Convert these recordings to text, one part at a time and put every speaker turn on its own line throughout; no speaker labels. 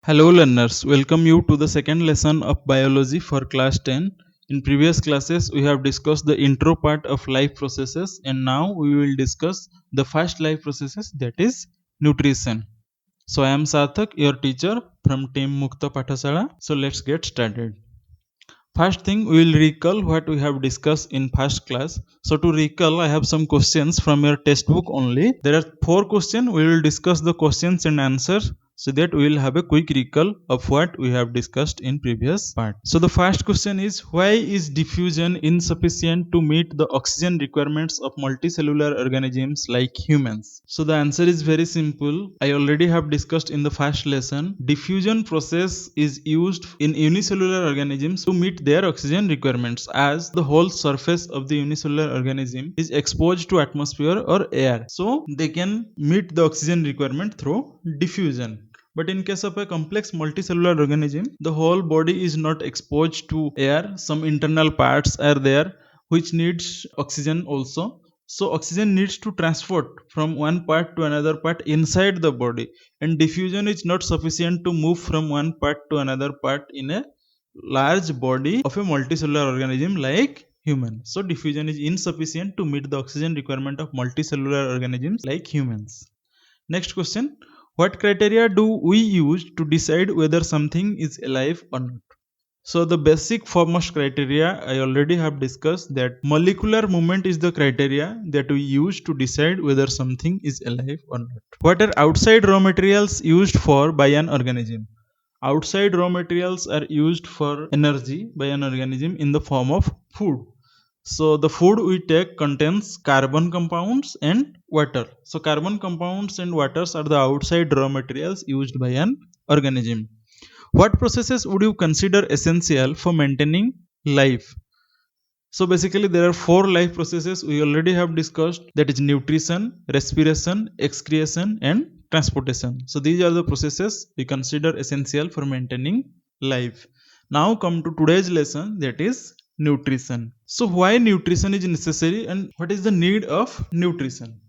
Hello learners, welcome you to the second lesson of biology for class 10. In previous classes we have discussed the intro part of life processes and now we will discuss the first life processes, that is nutrition. So I am Sarthak, your teacher from team Mukta Pathasala. So let's get started. First thing, we will recall what we have discussed in first class. So to recall, I have some questions from your textbook only. There are 4 questions. We will discuss the questions and answers so that we will have a quick recall of what we have discussed in previous part. So the first question is, why is diffusion insufficient to meet the oxygen requirements of multicellular organisms like humans? So the answer is very simple. I already have discussed in the first lesson. Diffusion process is used in unicellular organisms to meet their oxygen requirements, as the whole surface of the unicellular organism is exposed to atmosphere or air, so they can meet the oxygen requirement through diffusion. But in case of a complex multicellular organism, the whole body is not exposed to air. Some internal parts are there which needs oxygen also. So oxygen needs to transport from one part to another part inside the body, and diffusion is not sufficient to move from one part to another part in a large body of a multicellular organism like human. So diffusion is insufficient to meet the oxygen requirement of multicellular organisms like humans. Next question, what criteria do we use to decide whether something is alive or not? So the basic foremost criteria I already have discussed, that molecular movement is the criteria that we use to decide whether something is alive or not. What are outside raw materials used for by an organism? Outside raw materials are used for energy by an organism in the form of food. So the food we take contains carbon compounds and water. So carbon compounds and waters are the outside raw materials used by an organism. What processes would you consider essential for maintaining life? So basically there are 4 life processes we already have discussed, that is nutrition, respiration, excretion and transportation. So these are the processes we consider essential for maintaining life. Now come to today's lesson, that is nutrition. So why nutrition is necessary and what is the need of nutrition?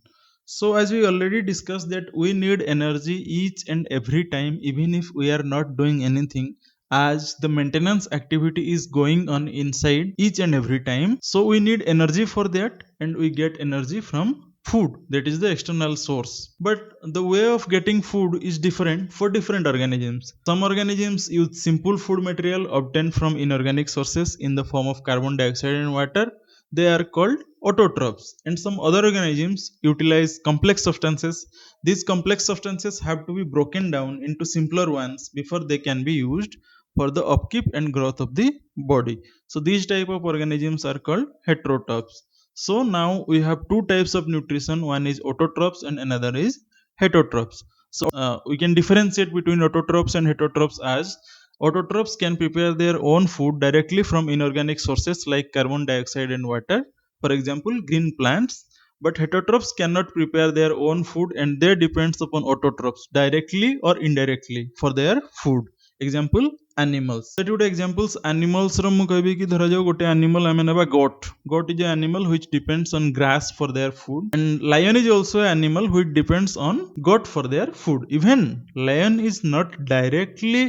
So as we already discussed that we need energy each and every time, even if we are not doing anything, as the maintenance activity is going on inside each and every time. So we need energy for that, and we get energy from food, that is the external source. But the way of getting food is different for different organisms. Some organisms use simple food material obtained from inorganic sources in the form of carbon dioxide and water. They are called autotrophs, and some other organisms utilize complex substances. These complex substances have to be broken down into simpler ones before they can be used for the upkeep and growth of the body. So these type of organisms are called heterotrophs. So now we have 2 types of nutrition, one is autotrophs and another is heterotrophs. So we can differentiate between autotrophs and heterotrophs, as autotrophs can prepare their own food directly from inorganic sources like carbon dioxide and water, for example green plants. But heterotrophs cannot prepare their own food and they depends upon autotrophs directly or indirectly for their food. Example, animals. Let me examples animals ର ମୁଁ କହିବି କି ଧରାଯାଉ ଗୋଟେ animal ଆମେ ନେବା goat. Goat is an animal which depends on grass for their food, and lion is also an animal which depends on goat for their food. Even lion is not directly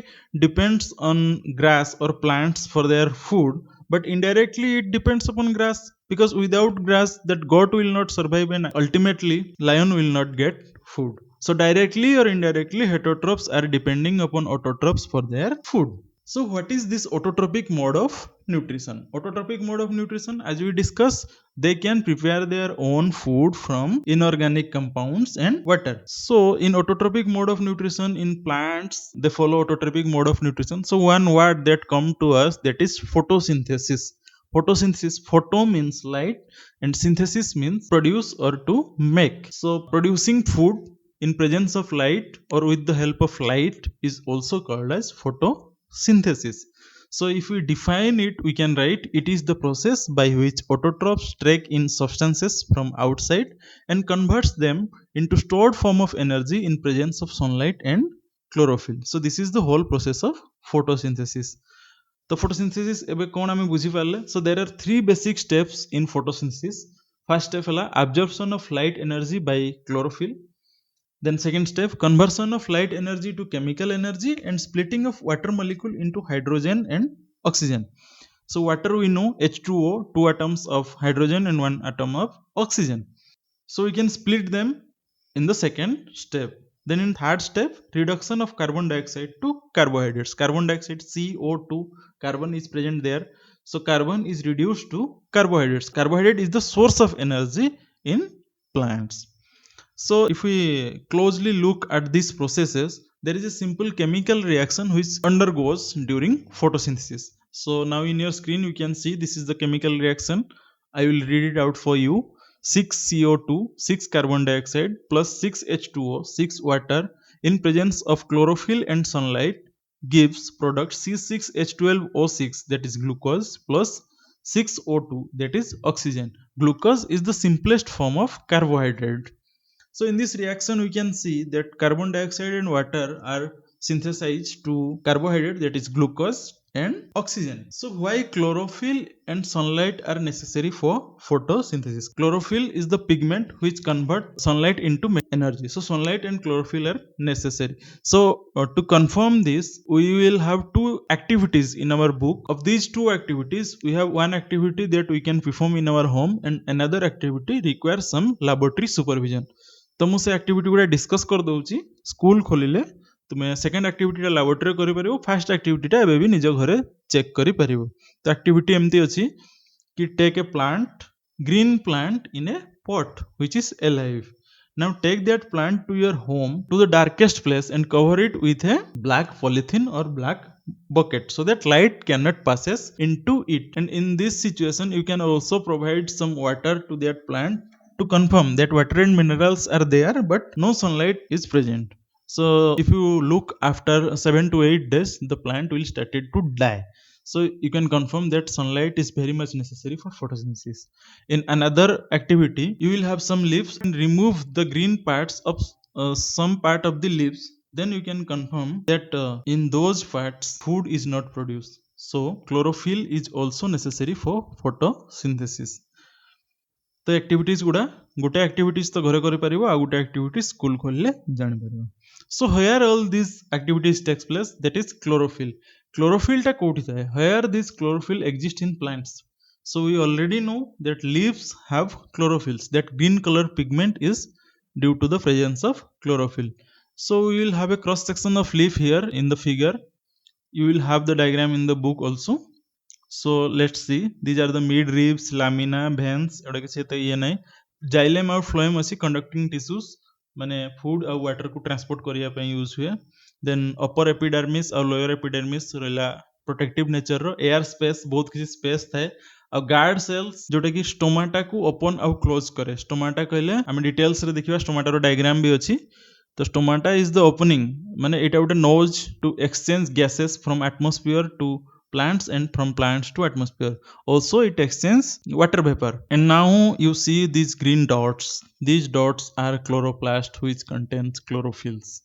depends on grass or plants for their food, but indirectly it depends upon grass, because without grass that goat will not survive and ultimately lion will not get food. So directly or indirectly heterotrophs are depending upon autotrophs for their food. So what is this autotrophic mode of nutrition? Autotrophic mode of nutrition, as we discussed, they can prepare their own food from inorganic compounds and water. So in autotrophic mode of nutrition, in plants they follow autotrophic mode of nutrition. So one word that come to us, that is photosynthesis. Photosynthesis, photo means light and synthesis means produce or to make. So producing food in presence of light or with the help of light is also called as photosynthesis. So if we define it, we can write it is the process by which autotrophs take in substances from outside and converts them into stored form of energy in presence of sunlight and chlorophyll. So this is the whole process of photosynthesis. The photosynthesis ebe kon ame बुझी Parle. So there are 3 basic steps in photosynthesis. First step है absorption of light energy by chlorophyll. Then second step, conversion of light energy to chemical energy and splitting of water molecule into hydrogen and oxygen. So water we know H2O, 2 atoms of hydrogen and 1 atom of oxygen. So we can split them in the second step. Then in third step, reduction of carbon dioxide to carbohydrates. Carbon dioxide CO2, carbon is present there. So carbon is reduced to carbohydrates. Carbohydrate is the source of energy in plants. So if we closely look at these processes, there is a simple chemical reaction which undergoes during photosynthesis. So now in your screen you can see this is the chemical reaction. I will read it out for you. 6 CO2, 6 carbon dioxide plus 6 H2O, 6 water in presence of chlorophyll and sunlight gives product C6H12O6, that is glucose, plus 6O2, that is oxygen. Glucose is the simplest form of carbohydrate. So in this reaction, we can see that carbon dioxide and water are synthesized to carbohydrate, that is glucose and oxygen. So why chlorophyll and sunlight are necessary for photosynthesis? Chlorophyll is the pigment which convert sunlight into energy. So sunlight and chlorophyll are necessary. So to confirm this, we will have two activities in our book. Of these two activities, we have one activity that we can perform in our home and another activity requires some laboratory supervision. तो मुझे activity गुड़ा discuss कर दूची school खोलिले तुम्हें second activity laboratory करि परिबो first activity एबे भी निज घरे चेक करि परिबो तो एक्टिविटी एमती अछि कि take a plant green plant in a pot which is alive. Now take that plant to your home to the darkest place and cover it with a black polythene or black bucket so that light cannot passes into it. And in this situation you can also provide some water to that plant to confirm that water and minerals are there but no sunlight is present. So if you look after 7 to 8 days the plant will started to die. So you can confirm that sunlight is very much necessary for photosynthesis. In another activity you will have some leaves and remove the green parts of some part of the leaves, then you can confirm that in those parts food is not produced. So chlorophyll is also necessary for photosynthesis. तो activities गुड़ा गोटे activities तो घरे करि परिबो आ गोटे activity school खोलले जानि परिबो. So here all these activities takes place, that is chlorophyll. Chlorophyll टा कोठी थाए? Where this chlorophyll exists in plants. So we already know that leaves have chlorophylls. That green color pigment is due to the presence of chlorophyll. So we will have a cross section of leaf here in the figure. You will have the diagram in the book also. So let's see, these are the mid ribs, lamina, veins, एटा किसी तो ये नहीं. Xylem और phloem अच्छी conducting tissues माने food और water को transport करिया पे use हुए. Then upper epidermis और lower epidermis रहला protective nature रो, air space बहुत किसी space था और guard cells जोटे कि stomata को open और close करे. Stomata कहले हमें details रे देखिवा stomata रो diagram भी अच्छी. तो stomata is the opening माने इटा उटे nose to exchange gases from atmosphere to plants and from plants to atmosphere. Also it exchanges water vapor. And now you see these green dots. These dots are chloroplast which contains chlorophylls.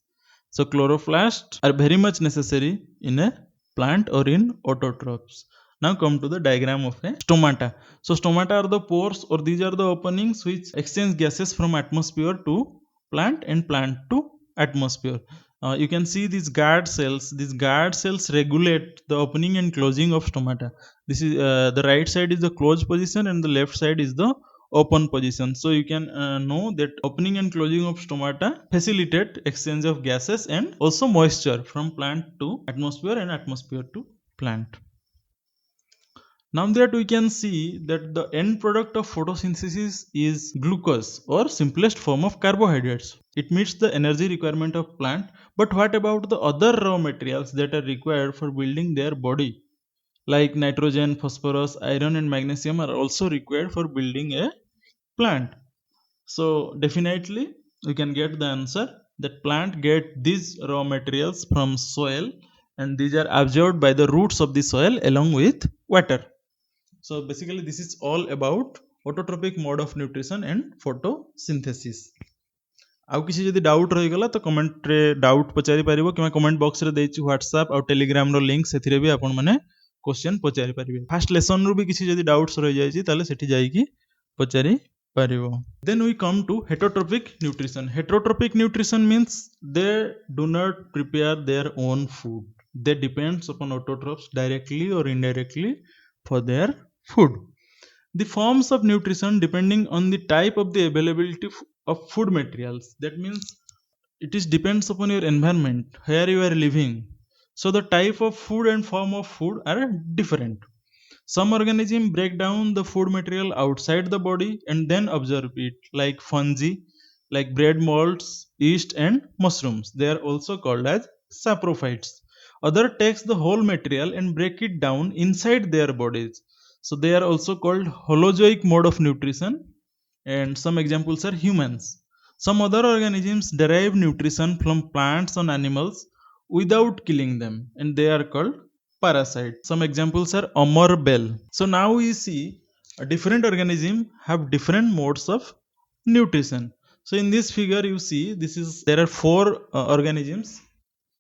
So chloroplasts are very much necessary in a plant or in autotrophs. Now come to the diagram of a stomata. So stomata are the pores or these are the openings which exchange gases from atmosphere to plant and plant to atmosphere. You can see these guard cells. These guard cells regulate the opening and closing of stomata. This is the right side is the closed position and the left side is the open position. So you can know that opening and closing of stomata facilitate exchange of gases and also moisture from plant to atmosphere and atmosphere to plant. Now that we can see that the end product of photosynthesis is glucose or simplest form of carbohydrates. It meets the energy requirement of plant. But what about the other raw materials that are required for building their body? Like nitrogen, phosphorus, iron and magnesium are also required for building a plant. So definitely we can get the answer that plant get these raw materials from soil and these are absorbed by the roots of the soil along with water. So basically this is all about autotrophic mode of nutrition and photosynthesis. आउ किसी जदि doubt रही गला तो comment रे doubt पचारि परिबो keema comment box रे देछि WhatsApp और टेलीग्राम रो लिंक सेथिरे भी आपण माने क्वेश्चन पचारि परिबे. फर्स्ट लेसन रो भी किसी जदि डाउट्स रही जाय छि ताले सेठी जाई कि पचारि paribo. Then we come to heterotrophic nutrition. Heterotrophic nutrition means they do not prepare their own food. They depends upon autotrophs directly or indirectly for their food. The forms of nutrition depending on the type of the availability of food materials. That means it is depends upon your environment where you are living. So the type of food and form of food are different. Some organisms break down the food material outside the body and then absorb it, like fungi, like bread molds, yeast, and mushrooms. They are also called as saprophytes. Other takes the whole material and break it down inside their bodies. So they are also called holozoic mode of nutrition. And some examples are humans. Some other organisms derive nutrition from plants and animals without killing them, and they are called parasites. Some examples are Amar Bell. So now we see a different organism have different modes of nutrition. So in this figure you see this is there are four organisms.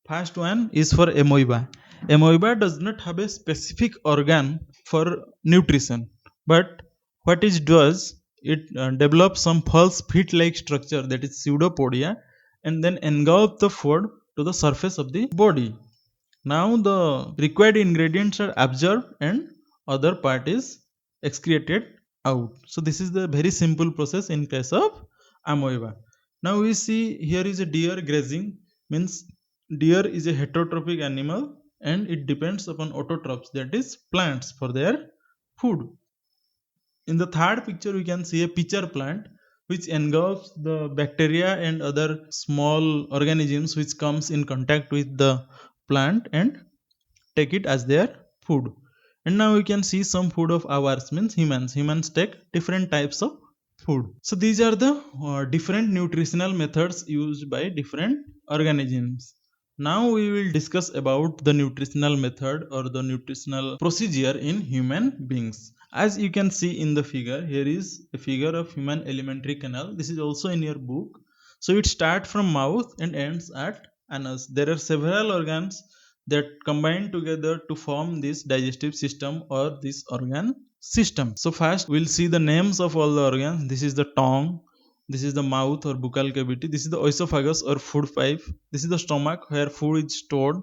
First one is for amoeba. Amoeba does not have a specific organ for nutrition, but what it does, it develops some false feet-like structure, that is pseudopodia, and then engulf the food to the surface of the body. Now the required ingredients are absorbed and other part is excreted out. So this is the very simple process in case of amoeba. Now we see here is a deer grazing, means deer is a heterotrophic animal and it depends upon autotrophs, that is plants, for their food. In the third picture we can see a pitcher plant which engulfs the bacteria and other small organisms which comes in contact with the plant and take it as their food. And now we can see some food of ours, means humans take different types of food. So these are the different nutritional methods used by different organisms. Now we will discuss about the nutritional method or the nutritional procedure in human beings. As you can see in the figure, here is a figure of human alimentary canal. This is also in your book. So it starts from mouth and ends at anus. There are several organs that combine together to form this digestive system or this organ system. So first we'll see the names of all the organs. This is the tongue, this is the mouth or buccal cavity, this is the esophagus or food pipe, this is the stomach where food is stored,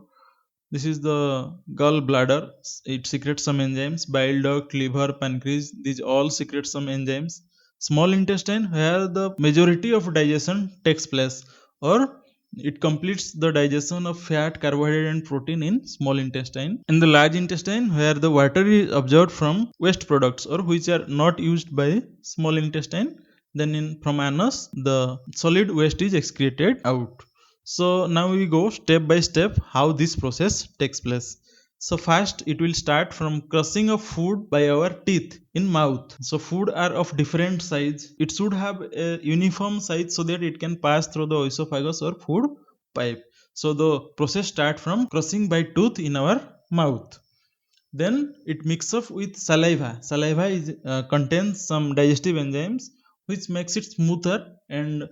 this is the gallbladder, it secretes some enzymes, bile duct, liver, pancreas, these all secrete some enzymes. Small intestine where the majority of digestion takes place, or it completes the digestion of fat, carbohydrate and protein in small intestine. In the large intestine where the water is absorbed from waste products or which are not used by small intestine, then in from anus the solid waste is excreted out. So now we go step by step how this process takes place. So first it will start from crushing of food by our teeth in mouth. So food are of different size. It should have a uniform size so that it can pass through the esophagus or food pipe. So the process start from crushing by tooth in our mouth. Then it mixes up with saliva. Saliva is, contains some digestive enzymes which makes it smoother and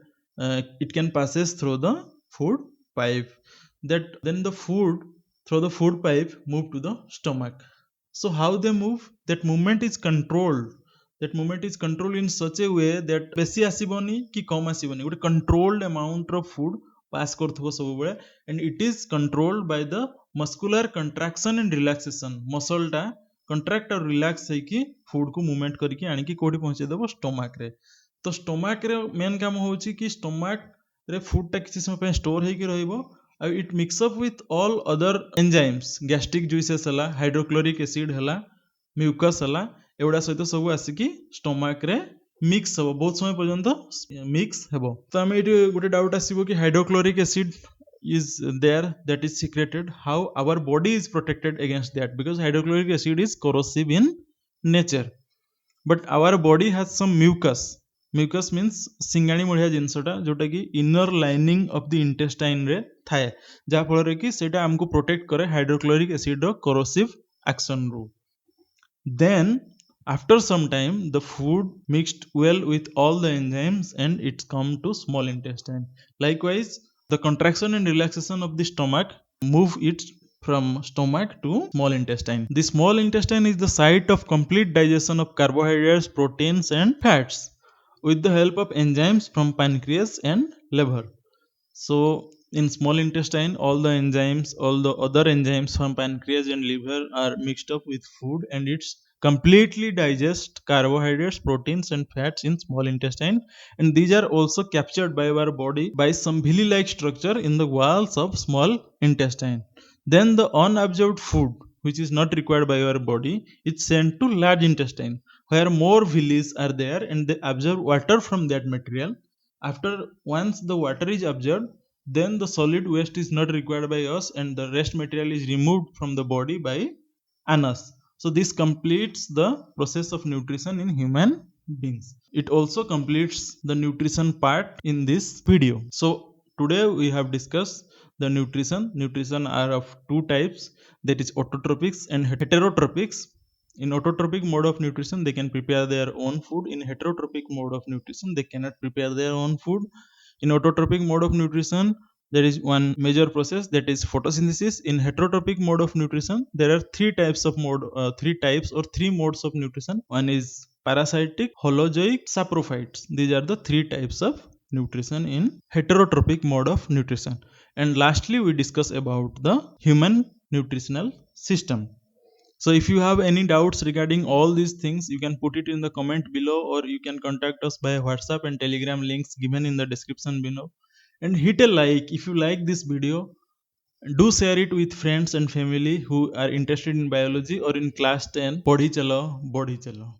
it can passes through the food pipe. That then the food through the food pipe move to the stomach. So how they move? That movement is controlled. That movement is controlled in such a way that ବେଶୀ ଆସିବନି କି କମ ଆସିବନି, ଗୋଟେ controlled amount of food pass କରୁଥିବ ସବୁବେଳେ, and it is controlled by the muscular contraction and relaxation. muscle ଟା contract और relax ହେଇକି food को movement କରିକି ଆଣିକି କୋଉଠି ପହଞ୍ଚେଇ ଦେବ, stomach ରେ. ତ stomach ରେ main କାମ ହଉଛି କି stomach ରେ food ଟା କିଛି ସମୟ ପାଇଁ store ହେଇକି ରହିବ ଆଉ it mix up with all other enzymes, gastric juices ହେଲା, hydrochloric acid ହେଲା, mucus ହେଲା, ଏଗୁଡ଼ା ସହିତ ସବୁ ଆସିକି stomach ରେ ମିକ୍ସ ହେବ, ବହୁତ ସମୟ ପର୍ଯ୍ୟନ୍ତ ମିକ୍ସ ହେବ. ତ ଆମେ ଏଠି ଗୋଟେ ଡାଉଟ୍ ଆସିବ କି hydrochloric acid is there that is secreted, how our body is protected against that, because hydrochloric acid is corrosive in nature, but our body has some mucus. mucus means ସିଙ୍ଗାଣି ଭଳିଆ ଜିନିଷଟା ଯୋଉଟା କି inner lining of the intestine ରେ ଥାଏ, ଯାହା ଫଳରେ କି ସେଇଟା ଆମକୁ protect କରେ hydrochloric acid ର corrosive action ରୁ. Then after some time the food mixed well with all the enzymes and it come to small intestine. Likewise the contraction and relaxation of the stomach move it from stomach to small intestine. The small intestine is the site of complete digestion of carbohydrates, proteins and fats. with the help of enzymes from pancreas and liver. So in small intestine, all the enzymes, all the other enzymes from pancreas and liver are mixed up with food, and it's completely digest carbohydrates, proteins, and fats in small intestine. And these are also captured by our body by some villi-like structure in the walls of small intestine. Then the unabsorbed food, which is not required by our body, is sent to large intestine, where more villi are there, and they absorb water from that material. After once the water is absorbed, then the solid waste is not required by us, and the rest material is removed from the body by anus. So this completes the process of nutrition in human beings. It also completes the nutrition part in this video. So today we have discussed the nutrition. Nutrition are of two types, that is autotropics and heterotropics. In autotropic mode of nutrition, they can prepare their own food. In heterotropic mode of nutrition, they cannot prepare their own food. In autotropic mode of nutrition, there is one major process, that is photosynthesis. In heterotropic mode of nutrition, there are three types or three modes of nutrition. One is parasitic, holozoic, saprophytes. These are the three types of nutrition in heterotropic mode of nutrition. And lastly, we discuss about the human nutritional system. So if you have any doubts regarding all these things, you can put it in the comment below, or you can contact us by WhatsApp and Telegram links given in the description below. And hit a like if you like this video. Do share it with friends and family who are interested in biology or in class 10. Podhi chalo, bodhi chalo.